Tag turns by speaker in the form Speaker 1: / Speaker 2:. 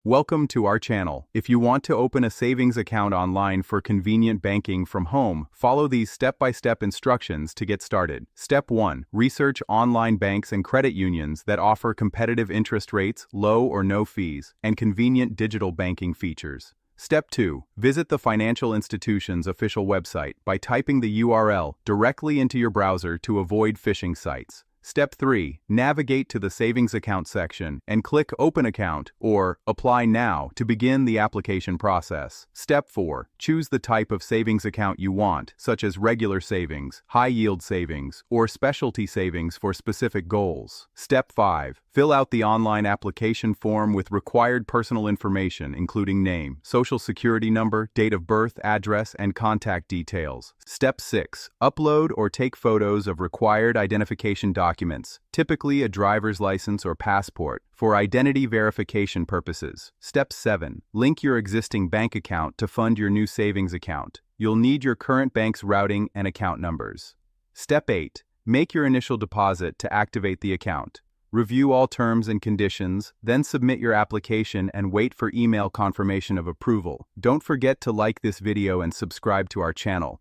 Speaker 1: Welcome to our channel. If you want to open a savings account online for convenient banking from home, follow these step-by-step instructions to get started. Step 1. Research online banks and credit unions that offer competitive interest rates, low or no fees, and convenient digital banking features. Step 2. Visit the financial institution's official website by typing the URL directly into your browser to avoid phishing sites. Step 3. Navigate to the Savings Account section and click Open Account or Apply Now to begin the application process. Step 4. Choose the type of savings account you want, such as regular savings, high-yield savings, or specialty savings for specific goals. Step 5. Fill out the online application form with required personal information, including name, social security number, date of birth, address, and contact details. Step 6. Upload or take photos of required identification documents, typically a driver's license or passport, for identity verification purposes. Step 7. Link your existing bank account to fund your new savings account. You'll need your current bank's routing and account numbers. Step 8. Make your initial deposit to activate the account. Review all terms and conditions, then submit your application and wait for email confirmation of approval. Don't forget to like this video and subscribe to our channel.